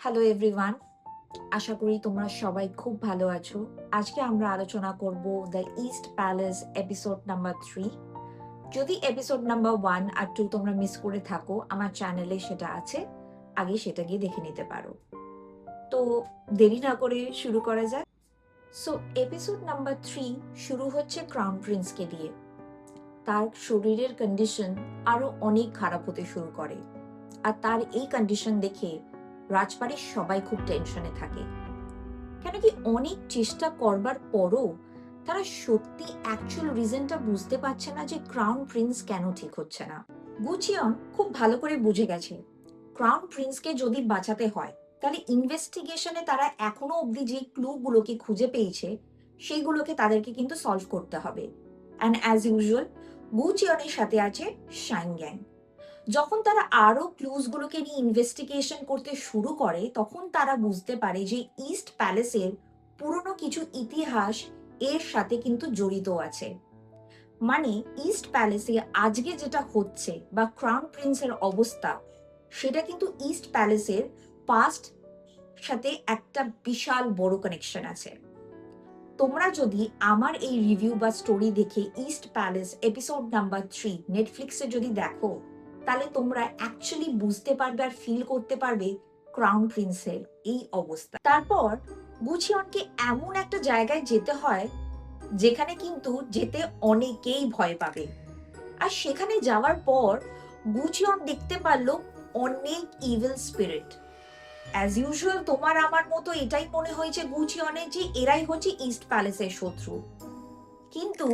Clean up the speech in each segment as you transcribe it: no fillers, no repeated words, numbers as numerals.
Hello everyone, আশা করি তোমরা সবাই খুব ভালো আছো। আজকে আমরা আলোচনা করব the east palace episode number 3। যদি এপিসোড নাম্বার 1 আর 2 তোমরা মিস করে থাকো, আমার চ্যানেলে সেটা আছে, আগে সেটা গিয়ে দেখে নিতে পারো। তো দেরি না করে শুরু করা যায়। সো এপিসোড নাম্বার 3 শুরু হচ্ছে ক্রাউন প্রিন্সকে দিয়ে। তার শরীরের কন্ডিশন আরো অনেক খারাপ হতে শুরু করে, আর তার এই কন্ডিশন দেখে রাজবাড়ির সবাই খুব টেনশনে থাকে। কেন কি অনেক চেষ্টা করবার পরও তারা সত্যি অ্যাকচুয়াল রিজনটা বুঝতে পারছে না যে ক্রাউন প্রিন্স কেন ঠিক হচ্ছে না। গুচিয়ন খুব ভালো করে বুঝে গেছে ক্রাউন প্রিন্সকে যদি বাঁচাতে হয় তাহলে ইনভেস্টিগেশনে তারা এখনো অবধি যে ক্লুগুলোকে খুঁজে পেয়েছে সেইগুলোকে তাদেরকে কিন্তু সলভ করতে হবে। অ্যান্ড অ্যাজ ইউজুয়াল গুচিয়নের সাথে আছে শাইন গ্যাং। যখন তারা আরো ক্লুজগুলোকে নিয়ে ইনভেস্টিগেশন করতে শুরু করে তখন তারা বুঝতে পারে যে ইস্ট প্যালেসের পুরনো কিছু ইতিহাস এর সাথে কিন্তু জড়িত আছে। মানে ইস্ট প্যালেসে আজকে যেটা হচ্ছে বা ক্রাউন প্রিন্সের অবস্থা, সেটা কিন্তু ইস্ট প্যালেসের পাস্ট সাথে একটা বিশাল বড় কানেকশন আছে। তোমরা যদি আমার এই রিভিউ বা স্টোরি দেখে ইস্ট প্যালেস এপিসোড নাম্বার 3 নেটফ্লিক্সে যদি দেখো, তাহলে তোমরা অ্যাকচুয়ালি বুঝতে পারবে আর ফিল করতে পারবে ক্রাউন প্রিন্সের এই অবস্থা। তারপর গুচিয়নকে এমন একটা জায়গায় যেতে হয় যেখানে কিন্তু যেতে অনেকেই ভয় পাবে। আর সেখানে যাওয়ার পর গুচিয়ন দেখতে পারলো অনেক ইভিল স্পিরিট। অ্যাজ ইউজুয়াল তোমার আমার মতো এটাই মনে হয়েছে গুচিয়নের যে এরাই হচ্ছে ইস্ট প্যালেসের শত্রু। কিন্তু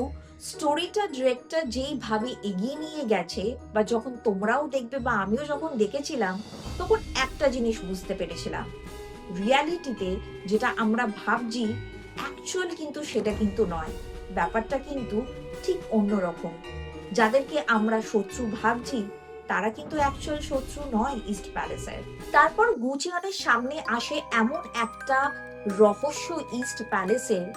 স্টোরিটা ডিরেক্টর যেইভাবে এগিয়ে নিয়ে গেছে, বা যখন তোমরাও দেখবে বা আমিও যখন দেখেছিলাম, তখন একটা জিনিস বুঝতে পেরেছিলাম, রিয়ালিটিতে যেটা আমরা ভাবছি অ্যাকচুয়াল কিন্তু সেটা কিন্তু নয়। ব্যাপারটা কিন্তু ঠিক অন্যরকম। যাদেরকে আমরা শত্রু ভাবছি তারা কিন্তু অ্যাকচুয়াল শত্রু নয় ইস্ট প্যালেসের। তারপর গুচিয়নের সামনে আসে এমন একটা রহস্য ইস্ট প্যালেসের,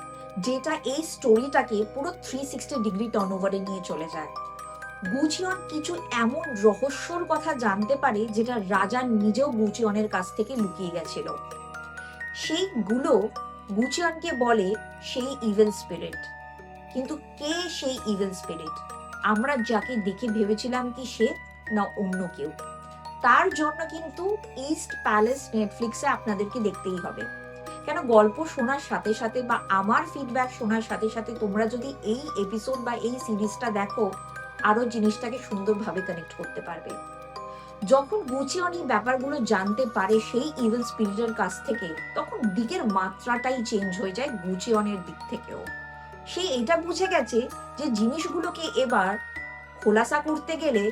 যেটা এই স্টোরিটাকে পুরো 360 ডিগ্রি টার্নওভারে নিয়ে চলে যায়। গুচিয়ন কিছু এমন রহস্যর কথা জানতে পারে যেটা রাজা নিজেও গুচিয়নের কাছ থেকে লুকিয়ে গেছিল। সেইগুলো গুচিয়নকে বলে সেই ইভিল স্পিরিট। কিন্তু কে সেই ইভিল স্পিরিট? আমরা যাকে দেখে ভেবেছিলাম কি সে, না অন্য কেউ? তার জন্য কিন্তু ইস্ট প্যালেস নেটফ্লিক্সে আপনাদেরকে দেখতেই হবে। কেন, গল্প শোনার সাথে সাথে বা আমার ফিডব্যাক শোনার সাথে সাথে তোমরা যদি এই এপিসোড বা এই সিরিজটা দেখো, আরো জিনিসটাকে সুন্দরভাবে কানেক্ট করতে পারবে। যখন গুচিয়ন এই ব্যাপারগুলো জানতে পারে সেই ইভিল স্পিরিটের কাছ থেকে, তখন দিকের মাত্রাটাই চেঞ্জ হয়ে যায় গুচিয়নের দিক থেকেও। সে এটা বুঝে গেছে যে জিনিসগুলোকে এবার খোলাসা করতে গেলে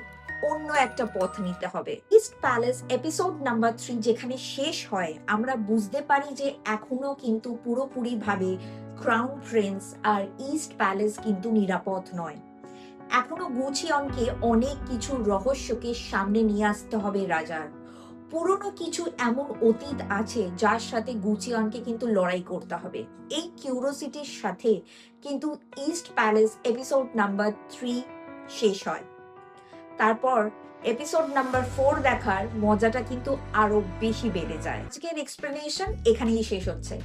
অন্য একটা পথ নিতে হবে। ইস্ট প্যালেস এপিসোড নাম্বার 3 যেখানে শেষ হয়, আমরা বুঝতে পারি যে এখনো কিন্তু পুরোপুরি ভাবে ক্রাউন প্রিন্স আর ইস্ট প্যালেস কিন্তু নিরাপদ নয়। এখনো গুচিয়নকে অনেক কিছু রহস্যকে সামনে নিয়ে আসতে হবে রাজার। পুরনো কিছু এমন অতীত আছে যার সাথে গুচিয়নকে কিন্তু লড়াই করতে হবে। এই কিউরিওসিটির সাথে কিন্তু ইস্ট প্যালেস এপিসোড নাম্বার 3 শেষ হয়। তারপর এপিসোড নাম্বার 4 দেখার মজাটা কিন্তু আরো বেশি বেড়ে যায়। আজকের এক্সপ্লেনেশন এখানেই শেষ হচ্ছে।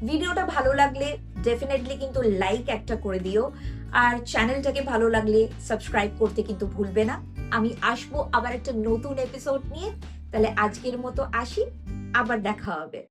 ভিডিওটা ভালো লাগলে ডেফিনেটলি কিন্তু লাইক একটা করে দিও, আর চ্যানেলটাকে ভালো লাগলে সাবস্ক্রাইব করতে কিন্তু ভুলবে না। আমি আসবো আবার একটা নতুন এপিসোড নিয়ে। তাহলে আজকের মতো আসি, আবার দেখা হবে।